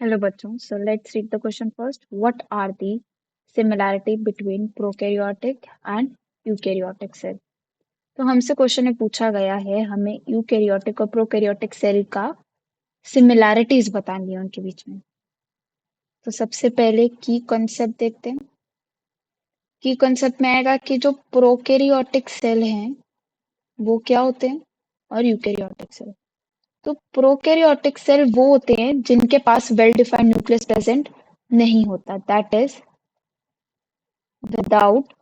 Hello बच्चों, so let's read the question first. What are the similarity between prokaryotic and eukaryotic cell? तो हमसे question में पूछा गया है हमें यूकैरियोटिक और प्रोकैरियोटिक सेल का सिमिलैरिटीज बतानी है उनके बीच में। तो सबसे पहले की कॉन्सेप्ट देखते हैं। की कॉन्सेप्ट में आएगा कि जो प्रोकैरियोटिक सेल हैं वो क्या होते हैं और यूकैरियोटिक सेल। तो प्रोकैरियोटिक सेल वो होते हैं जिनके पास वेल डिफाइंड न्यूक्लियस प्रेजेंट नहीं होता, that is without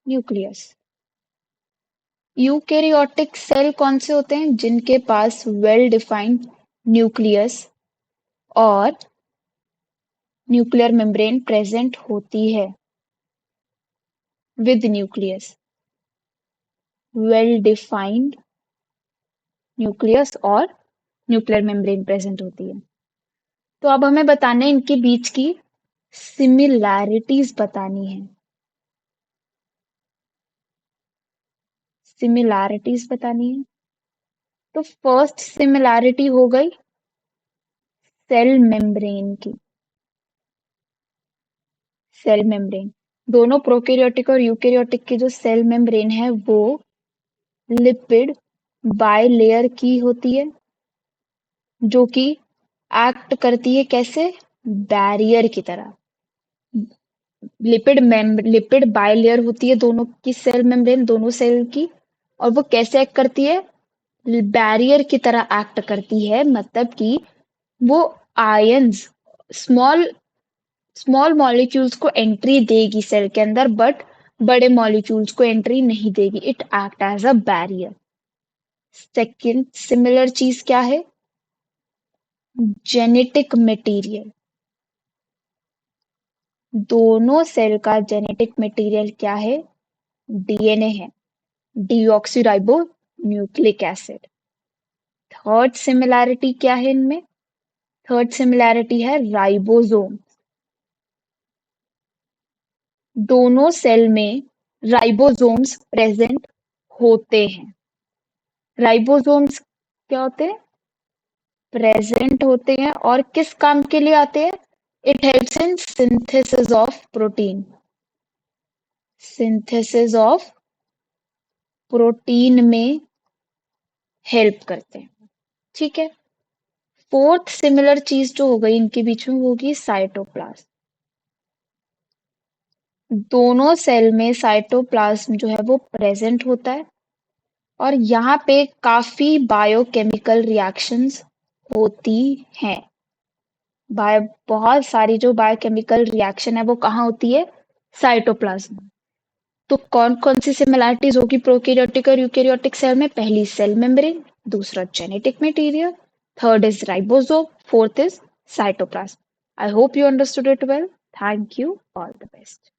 nucleus. Eukaryotic cell कौन से होते हैं जिनके पास वेल डिफाइंड न्यूक्लियस और न्यूक्लियर मेम्ब्रेन प्रेजेंट होती है। With nucleus, well defined nucleus और न्यूक्लियर मेम्ब्रेन प्रेजेंट होती है। तो अब हमें बताना है इनके बीच की सिमिलैरिटीज बतानी है। सिमिलैरिटीज बतानी है। तो फर्स्ट सिमिलैरिटी हो गई सेल मेम्ब्रेन की। सेल मेम्ब्रेन, दोनों प्रोकैरियोटिक और यूकैरियोटिक की जो सेल मेम्ब्रेन है वो लिपिड बाइलेयर की होती है, जो कि एक्ट करती है कैसे, बैरियर की तरह। लिपिड बाइलेयर होती है दोनों की सेल मेम्ब्रेन, दोनों सेल की, और वो कैसे एक्ट करती है, बैरियर की तरह एक्ट करती है। मतलब कि वो आयंस, स्मॉल स्मॉल मॉलिक्यूल्स को एंट्री देगी सेल के अंदर, बट बड़े मॉलिक्यूल्स को एंट्री नहीं देगी। It act as a barrier. Second similar चीज क्या है, जेनेटिक मटेरियल। दोनों सेल का जेनेटिक मटेरियल क्या है, डीएनए है, deoxyribo nucleic acid. Third similarity क्या है इनमें, थर्ड सिमिलैरिटी है राइबोसोम। दोनों सेल में राइबोसोम्स प्रेजेंट होते हैं। राइबोसोम्स क्या होते हैं, प्रेजेंट होते हैं, और किस काम के लिए आते हैं, it helps in synthesis of protein. Synthesis of protein में हेल्प करते हैं। ठीक है। फोर्थ सिमिलर चीज जो हो गई इनके बीच में वो होगी साइटोप्लाज्म। दोनों सेल में साइटोप्लाज्म जो है वो प्रेजेंट होता है, और यहाँ पे काफी बायोकेमिकल रिएक्शंस होती हैं। बहुत सारी जो बायोकेमिकल रिएक्शन है वो कहाँ होती है, साइटोप्लाज्म। तो कौन कौन सी सिमिलैरिटीज होगी प्रोकैरियोटिक और यूकैरियोटिक सेल में, पहली सेल मेम्ब्रेन, दूसरा genetic material, third is ribosome, fourth is cytoplasm. I hope you understood it well. Thank you, all the best.